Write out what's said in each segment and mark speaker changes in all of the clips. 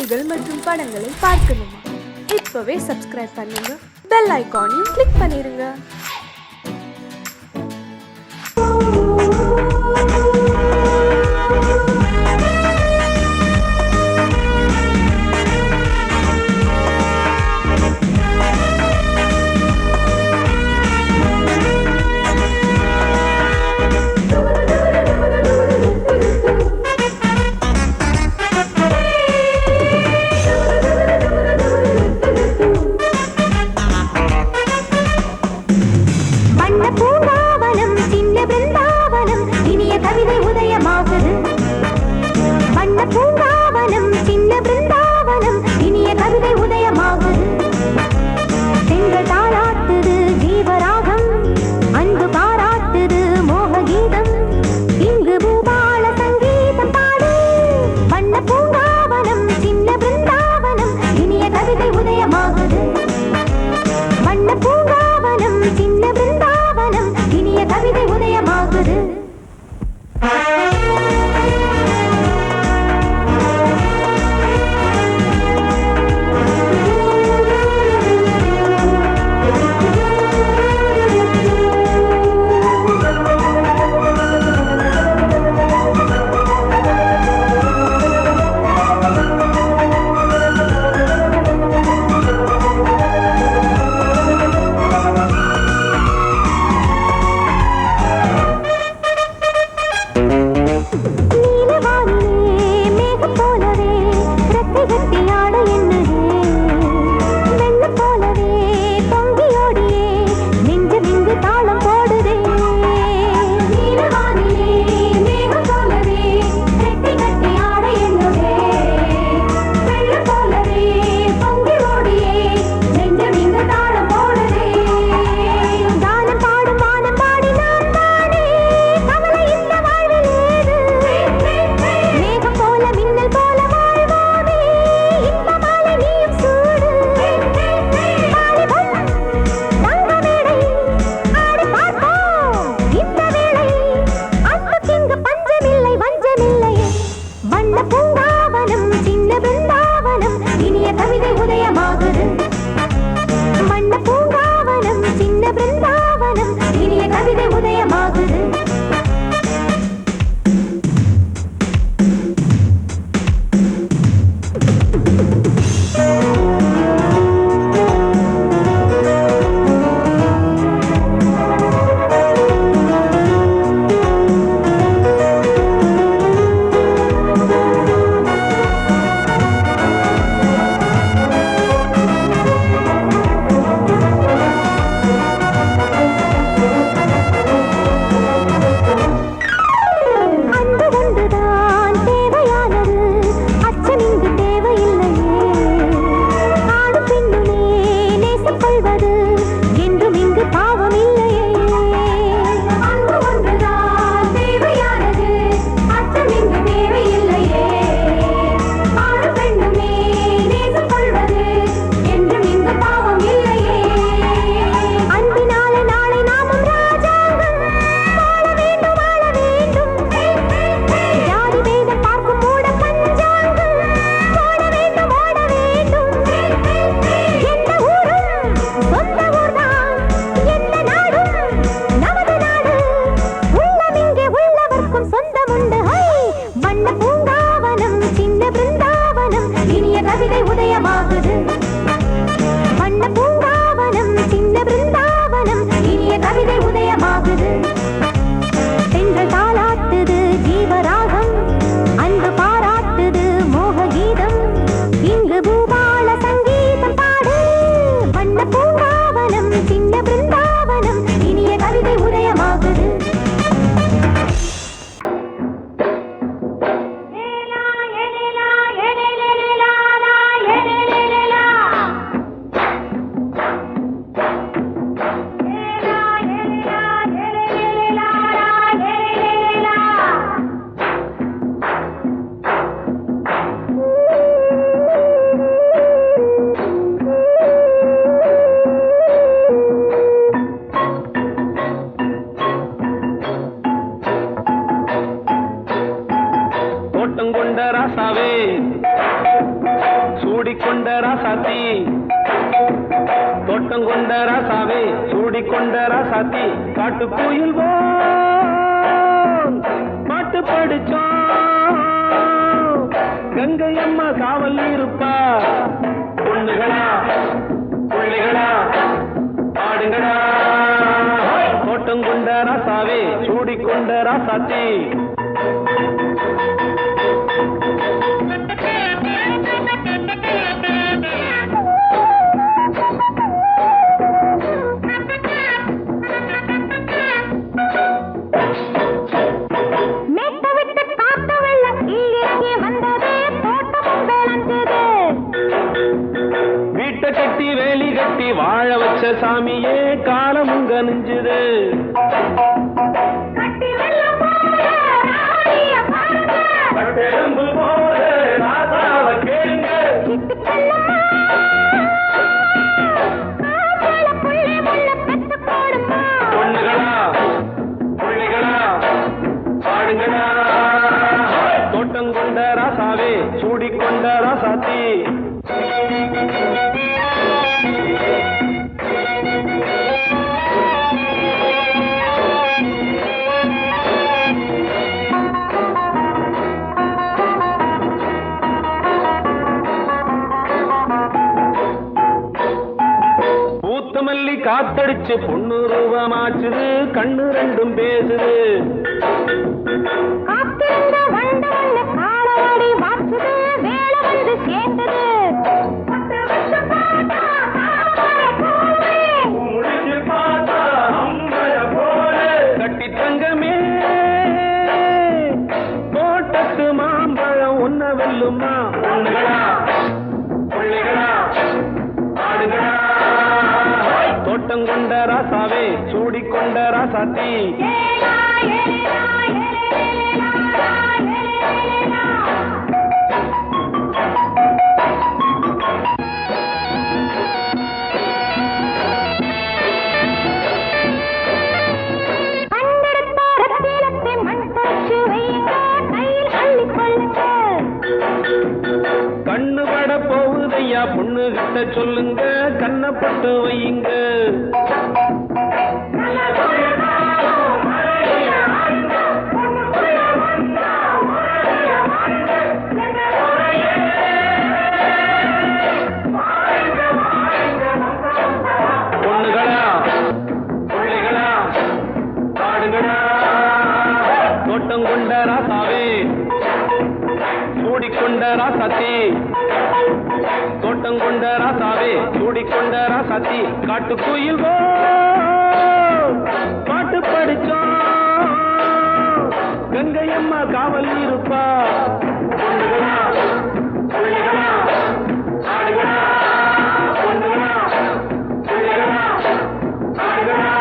Speaker 1: செய்திகள் மற்றும் படங்களை பார்க்கணுமா? இப்பவே சப்ஸ்கிரைப் பண்ணுங்க, பெல் ஐகானையும் கிளிக் பண்ணிருங்க.
Speaker 2: சூடிக்கொண்ட ராசாத்தி தோட்டம் கொண்ட ராசாவே சூடிக்கொண்ட ராசாத்தி காட்டு கோயில் பாட்டு படிச்சோம் கங்கை அம்மா காவல் இருப்பா பொண்ணுகளா பிள்ளைகளா ஆடுங்களா தோட்டம் கொண்ட ராசாவே சூடிக்கொண்ட ராசாத்தி கட்டி வேலி கட்டி வாழ வச்ச சாமியே காலமுங்க நெஞ்சுது பொண்ணுகளா பிள்ளைகளா ஆடுங்களா தோட்டம் கொண்ட ராசாவே சூடிக்கொண்ட ராசாத்தி மல்லி காத்தடிச்சு பொண்ணு ரூபமாச்சுது கண்ணு ரெண்டும் பேசுது கட்டி தங்கமே தோட்டத்து மாம்பழம் உன்ன வெல்லுமா பொண்ணுகளா பிள்ளைகளா ஆடுகளா தோட்டம் கொண்ட ராசாவே சூடிக்கொண்ட ராசாத்தி கண்ணு பட போகுதையா பொண்ணு கிட்ட சொல்லுங்க கண்ணப்பட்டு வையுங்க பொண்ணுகளா பிள்ளைகளா ஆடுங்களா தோட்டம் கொண்ட ராசாவே சூடிக்கொண்ட ராசாத்தி தோட்டம் கொண்ட ராசாவே சூடிக்கொண்ட ராசாத்தி காட்டு கோயில் பாட்டு படிச்சோம் கங்கை அம்மா காவல் இருப்பா பொண்ணுகளா பிள்ளைகளா ஆடுகளா பொண்ணுகளா பிள்ளைகளா ஆடுகளா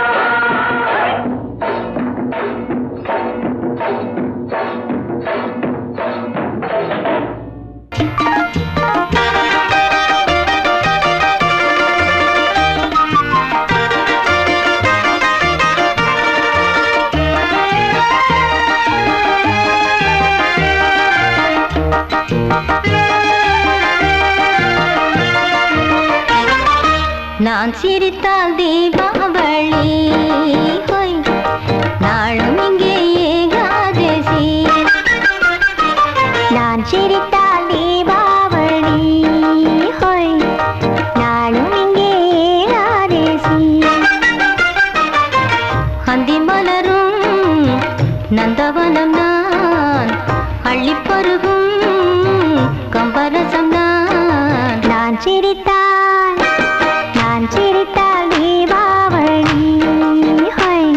Speaker 3: நான் சிரித்தால் தீபாவளி ஹோய் நாளும் இங்கே ஏகாதசி நான் சிரித்தால் தீபாவளி ஹோய் நாளும் இங்கே ஏகாதசி அந்தி மலரும் நந்தவனம் நான் அள்ளிப்பருகும் கம்பரசம் நான் சிரித்தால் தீபாவளி ஹோய்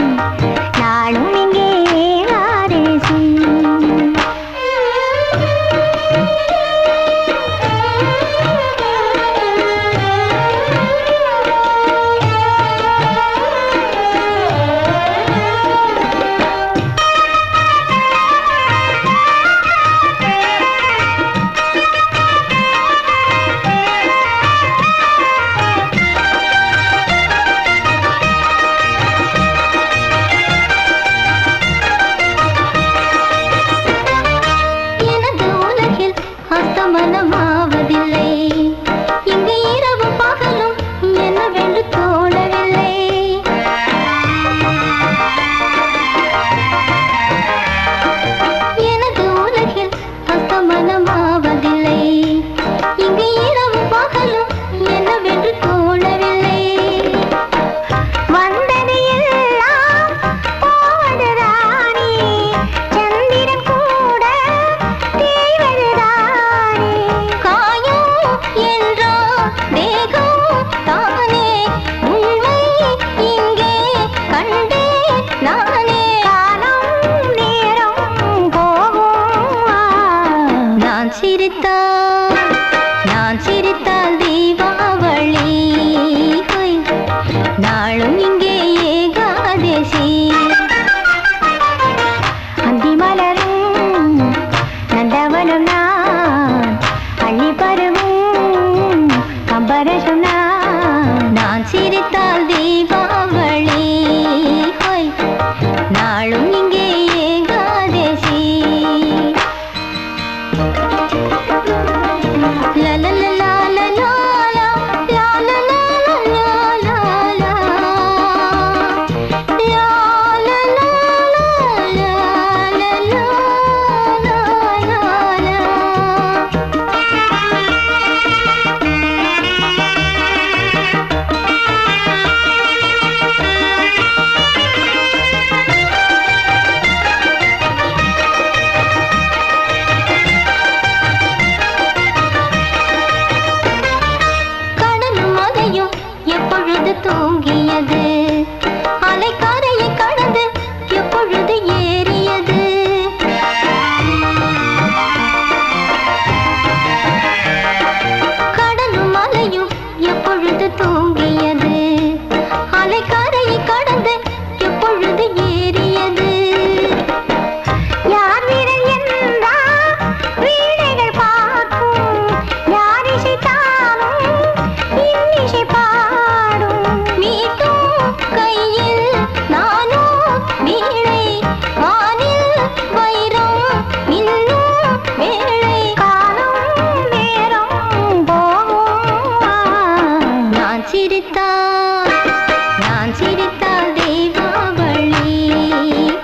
Speaker 3: நாளும் இங்கே நான் சிரித்தால் தீபாவளி ஹொய், நாளும் இங்கே ஏகாதசி. அந்தி மலரும் நந்தவனம் நான், அள்ளி பருவும் கம்பரசம் நான் சிரித்தால் தீபாவளி ஹொய், நாளும் இங்கே ஏகாதசி. எப்பொழுது தூங்கியது, அலைக்கரையை கடந்து எப்பொழுது ஏறியது. கடலும் மலையும் எப்பொழுது தூங்கியது, அலைக்கரையை கடந்து எப்பொழுது ஏறியது. யார் வீரன் என்றால் வீணைகள் பார்க்கும், யார் இசைத்தாலும் இன்னிசை நான் சிரித்தால் தீபாவளி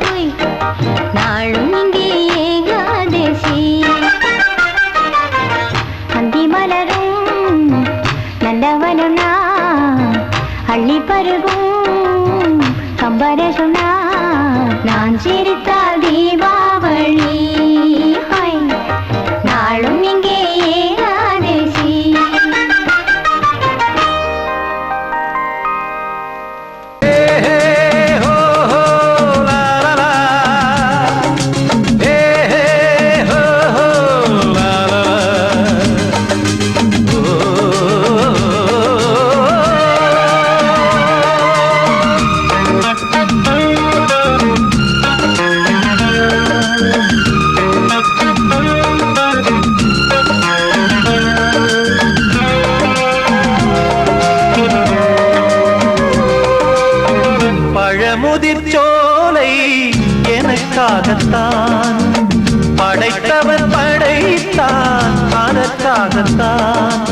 Speaker 3: ஹொய், நாளும் இங்கே ஏகாதசி. அந்தி மலரும் நந்தவனம் நான், அள்ளி பருகும் கம்பரசம் நான் சிரித்தால் தீபாவளி ஹொய், நாளும் இங்கே ஏகாதசி.
Speaker 4: பழமுதிர்ச்சோலை எனக்காகத்தான், படைத்தவன் படைத்தான் அதற்காகத்தான்.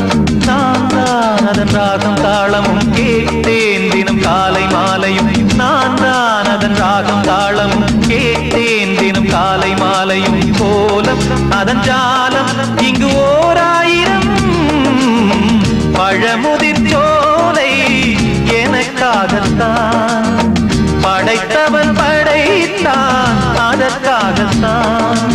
Speaker 4: நான் தான் அதன் ராகம் தாளமும் கேட்டேன் தினம் காலை மாலையும், நான் தான் அதன் ராகம் தாளமும் கேட்டேன் தினம் காலை மாலையும். கோலம் அதன் ஜாலம் இங்கு ஓராயிரம், பழமுதிர்ச்சோலை எனக்காகத்தான், படைத்தவன் படைத்தான் அதற்காகத்தான்.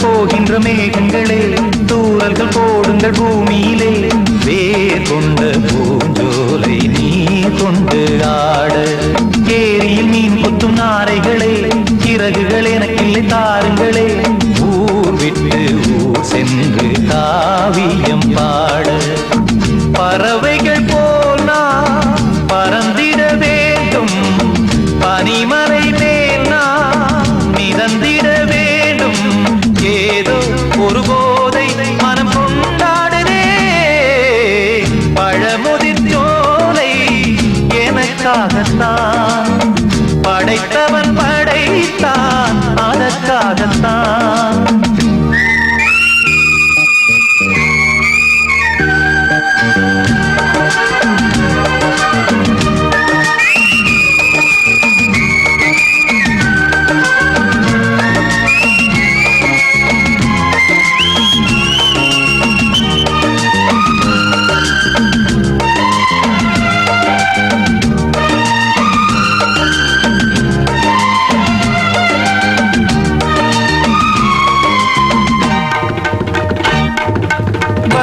Speaker 4: போகின்ற மேகங்களே, தூறல்கள் போடுங்கள் பூமியிலே, வேர் கொண்ட பூஞ்சோலை நீ கொண்டு ஆட. ஏரியில் மீன் கொத்தும் நாரைகளே, இறகுகள் எனக்கில்லை தாருங்களே, ஊர் விட்டு ஊர் சென்று காவியம் பாட. பறவைகள் போல் நான் பறந்திட வேண்டும், பனிமலை மேல் நான் மிதந்திட வேண்டும். ஏதோ ஒரு போதை மனம் கொண்டாடுதே, பழமுதிர்ச்சோலை எனக்காகத்தான், படைத்தவன் படைத்தான் அதற்காகத்தான்.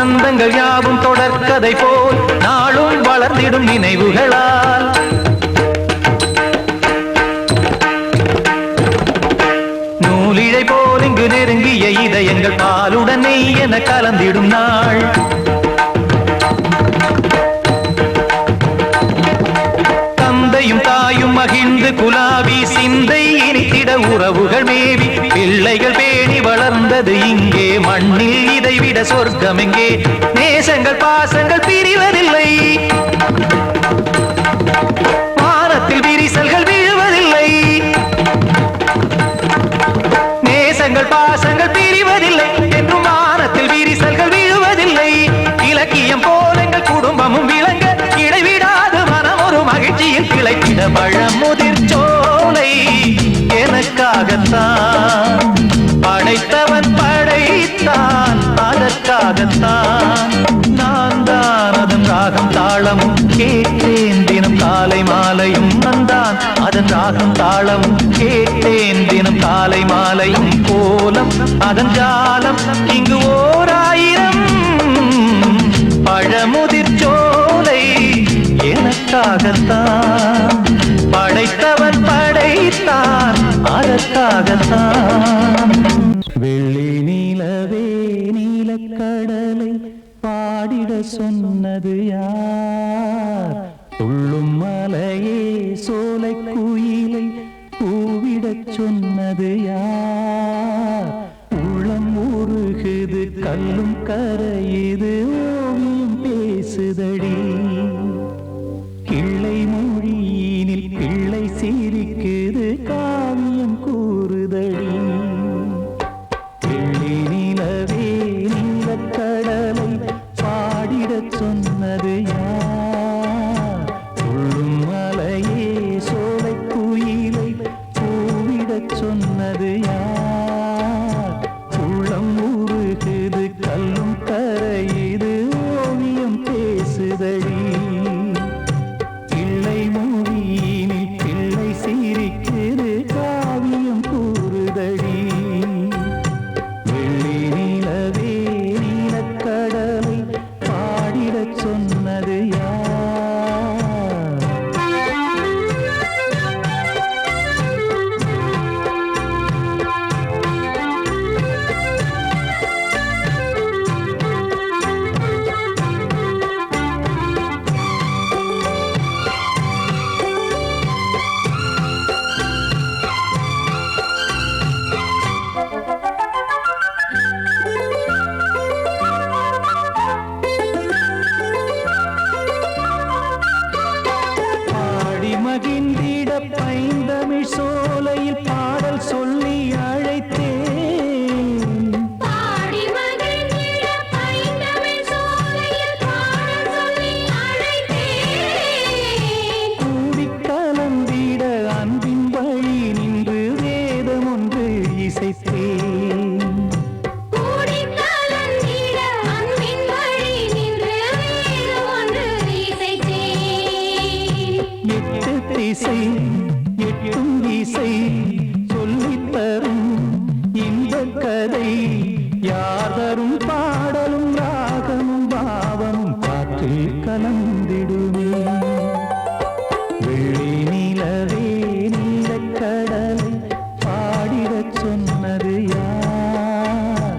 Speaker 4: பந்தங்கள் யாவும் தொடர்கதை போல் நாளும் வளர்ந்திடும் நினைவுகளால் நூலிழை போல் இங்கு நெருங்கிய இதயங்கள் பாலுடன் நெய் என கலந்திடும் நாள் தந்தையும் தாயும் மகிழ்ந்து குலாவி சிந்தை இனித்திட உறவுகள் மேவி பிள்ளைகள் பேணி வளர்ந்தது இங்கே மண்ணில் இதைவிட சொர்க்கம் எங்கே நேசங்கள் பாசங்கள் பிரிவதில்லை வானத்தில் விரிசல்கள் விழுவதில்லை நேசங்கள் பாசங்கள் பிரிவதில்லை என்றும் வானத்தில் விரிசல்கள் விழுவதில்லை இலக்கியம் போல எங்கள் குடும்பமும் விளங்க இடைவிடாது மனம் ஒரு மகிழ்ச்சியில் கிளைத்திட பழமுதிர் சோலை எனக்காகத்தான் படைத்தவன் படைத்தான் அதற்காகத்தான் நான் தான் அதன் ராகம் தாளமும் கேட்டேன் தினம் காலை மாலையும் நந்தான் அதன் ராகம் தாளமும் கேட்டேன் தினம் காலை மாலையும் கோலம் அதன் ஜாலம் இங்கு ஓர் ஆயிரம் பழமுதிர் சோலை எனக்காகத்தான் படைத்தவன் படைத்தான் அதற்காகத்தான் வெள்ளி நீலவே நீலக்கடலை பாடிட சொன்னது யார் துள்ளும் மலையே சோலை குயிலை கூவிடச் சொன்னது யார் உள்ளம் உருகுது கல்லும் கரையுது ஓவியம் பேசுதடி கிள்ளை மொழியினில் பிள்ளை சிரிக்குது காவியம் கூறுதடி வெள்ளி நிலவே நீலக்கடலை பாடிடச் சொன்னது யார் துள்ளும் மலையே சோலை குயிலை கூவிடச் சொன்னது யார் உள்ளம் உருகுது கல்லும் கரையுது ஓவியம் பேசுதடி பிள்ளை மொழியினில் பிள்ளை சிரிக்குது காவியம் கூறுதடி வெள்ளி நிலவே நீலக்கடலை பாடிடச் சொன்னது யார் பாடி மகிழ்ந்திட பைந்தமிழ் சோலையில் பாடல் சொல்லி அழைத்தேன்
Speaker 3: பாடி மகிழ்ந்திட பைந்தமிழ் சோலையில் பாடல் சொல்லி அழைத்தேன்
Speaker 4: கூடி கலந்திட அன்பின் வழி நின்று வேதம் ஒன்று இசைத்தேன்
Speaker 3: கூடி கலந்திட அன்பின் வழி நின்று வேதம் ஒன்று இசைத்தேன்
Speaker 4: எட்டு திசை எட்டும் இசை சொல்லித் தரும் இந்த கதை யார் தரும் பாடலும் ராகமும் பாவமும் காற்றில் கலந்திடுமே வெள்ளி நிலவே நீலக்கடலை பாடிடச் சொன்னது யார்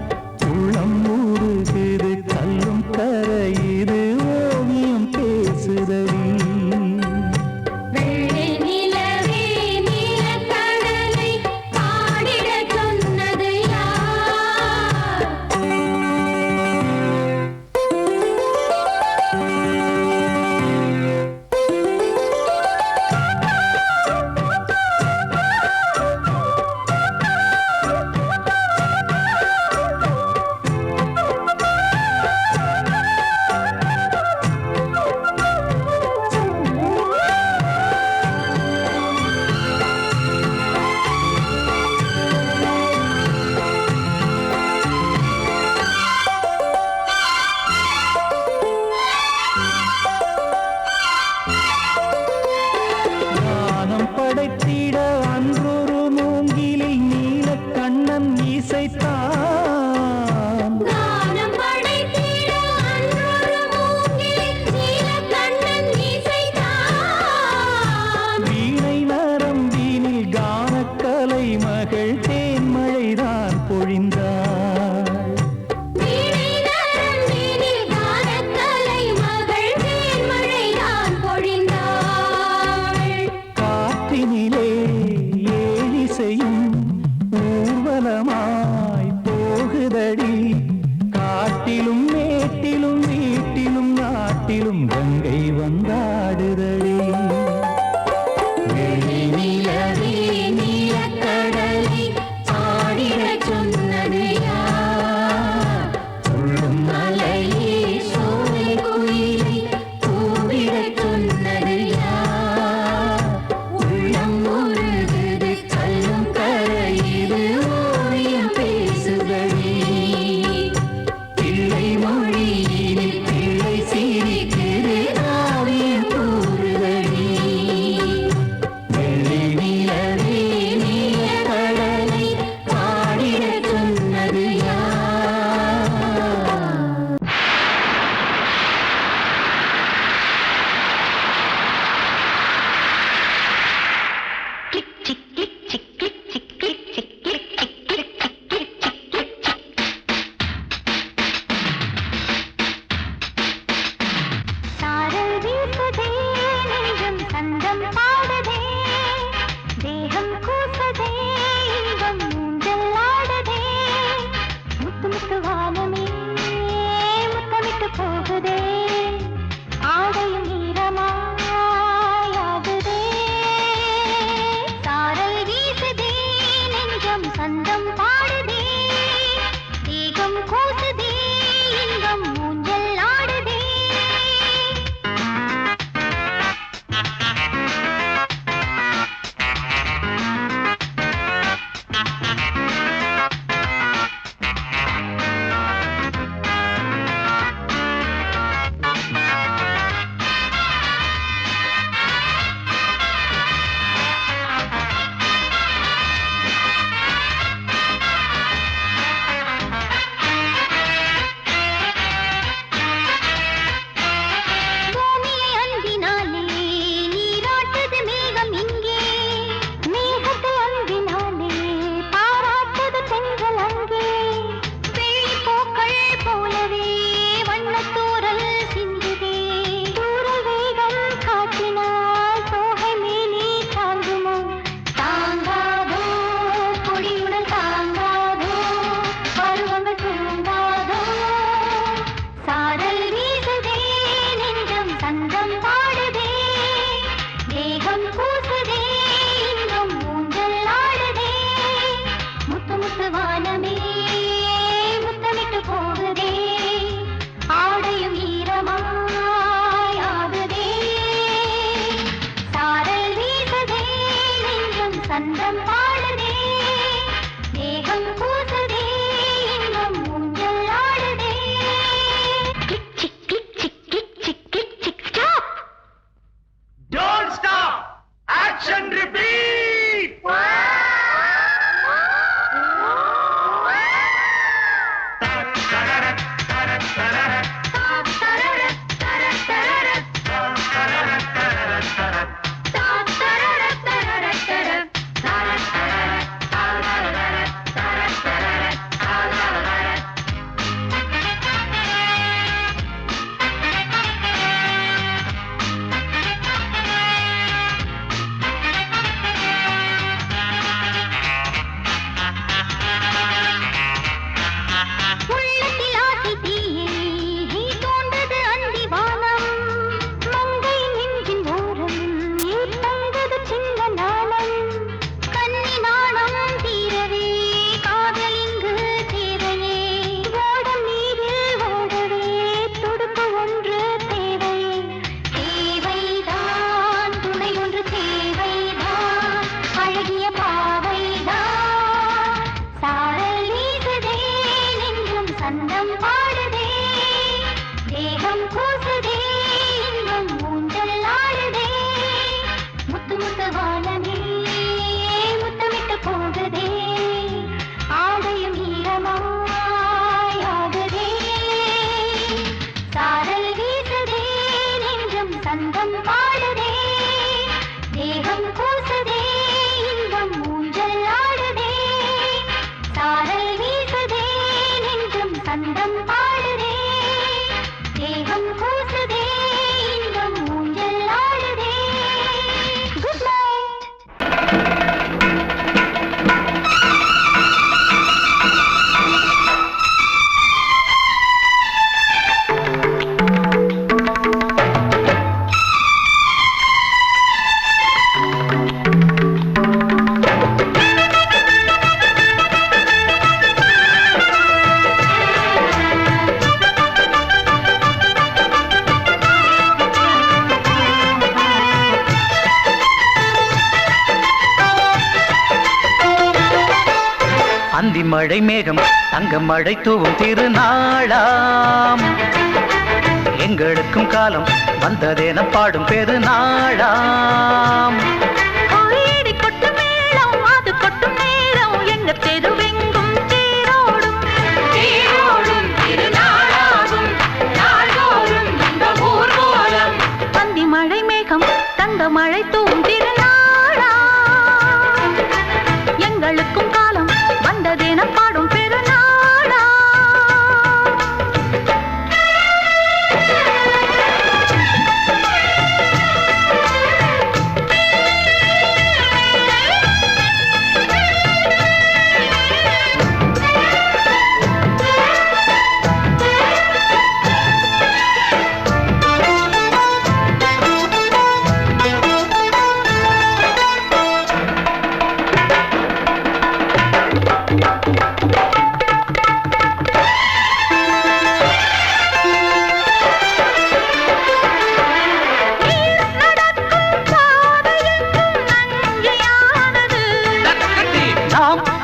Speaker 4: உள்ளம் ஊறுகுது கல்லும் கரையுது ஓவியம் பேசுதடி
Speaker 3: வெள்ளி நிலவே நீலக்கடலை பாடிட
Speaker 4: கங்கை வந்தாடுதடி
Speaker 3: வெள்ளி நிலவே நீலக்கடலை ஆடிடச் சொன்னது யார்?
Speaker 4: சொல்லும்
Speaker 3: மலையே சோலை குயிலை கூவிடச் சொன்னது யார்? உள்ளம் உருகுது கல்லும் கரையுது ஓவியம் பேசுதடி. பிள்ளை மொழியினில் பிள்ளை சிரிக்குது காவியம் கூறுதடி. வெள்ளி நிலவே நீலக்கடலை ஆடிடச் சொன்னது யார்? சாரல் வீசுதே நெஞ்சம் சந்தம் பாடுதே தேகம் கூசுதே இன்பம் ஊஞ்சல் ஆடுதே முத்து முத்து வானமே முத்தமிட்டு போகுதே ஆடையும் ஈரமாயாகுதே சாரல் வீசுதே நெஞ்சம் சந்தம் பாடுதே தேகம் கூசுதே இன்பம் ஊஞ்சல் ஆடுதே.
Speaker 4: மழை மேகம் தங்க மழை தூவும் திருநாளாம். எங்களுக்கும் காலம் வந்ததென பாடும் பெருநாளாம்.
Speaker 3: கோயிடி கொட்டும் மேளம் அது கொட்டும் நேரம் எங்க தெருவெங்கும் தேரோடும் தேரோடும் திருநாளாகும் நாள்தோறும் இந்த ஊர்வலம். பந்தி மழை மேகம் தங்க மழை தூவும் திருநாளா எங்களுக்கும் காலம் வந்ததென பாடும் பெருநாளா.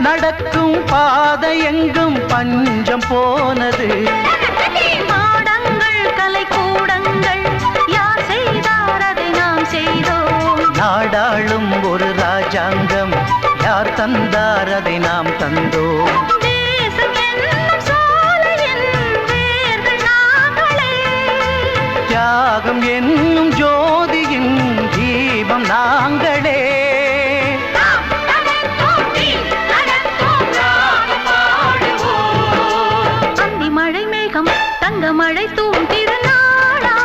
Speaker 4: நடக்கும் பாதை எங்கும் பஞ்சம் போனது.
Speaker 3: மாடங்கள் கலை கூடங்கள் யார் செய்தார் அதை நாம் செய்தோம்.
Speaker 4: நாடாளும் ஒரு ராஜாங்கம் யார் தந்தார் அதை நாம் தந்தோம்.
Speaker 3: தேசம் என்னும் சோலையின் வேர்கள் நாங்களே.
Speaker 4: தியாகம் என்னும் ஜோதியின் தீபம் நாங்களே.
Speaker 3: மழை மேகம் தங்க மழை தூவும் திருநாளா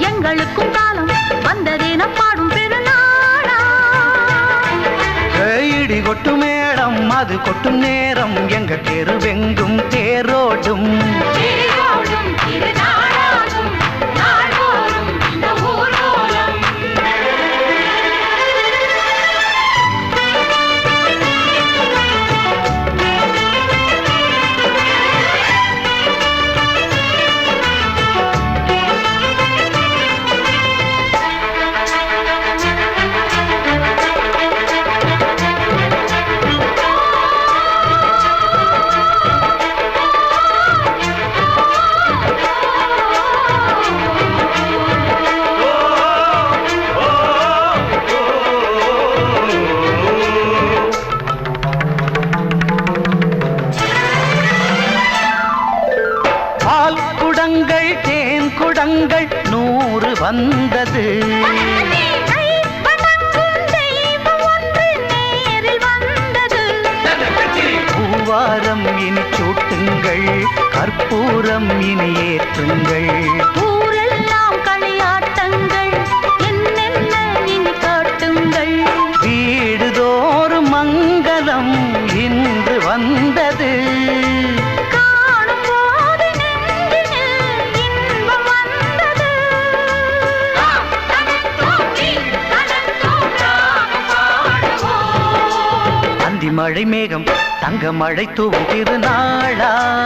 Speaker 3: எங்களுக்கும் காலம் வந்ததென பாடும் பெருநாளா.
Speaker 4: இடி கொட்டும் மேளம் அது கொட்டும் நேரம் எங்க தெருவெங்கும் தேரோடும்
Speaker 3: தேரோடும் திருநாளாகும் நாள்தோறும் இந்த ஊர்வலம்.
Speaker 4: குடங்கள் தேன் குடங்கள் 100 வந்தது. பூவாரம் இனி சூட்டுங்கள் கற்பூரம் இனி ஏற்றுங்கள்.
Speaker 3: ஊரெல்லாம் களியாட்டங்கள் என்னென்ன இனி காட்டுங்கள்.
Speaker 4: வீடுதோறும் மங்களம் இன்று வந்தது. மழை மேகம் தங்க மழை தூவும் திருநாளாம்.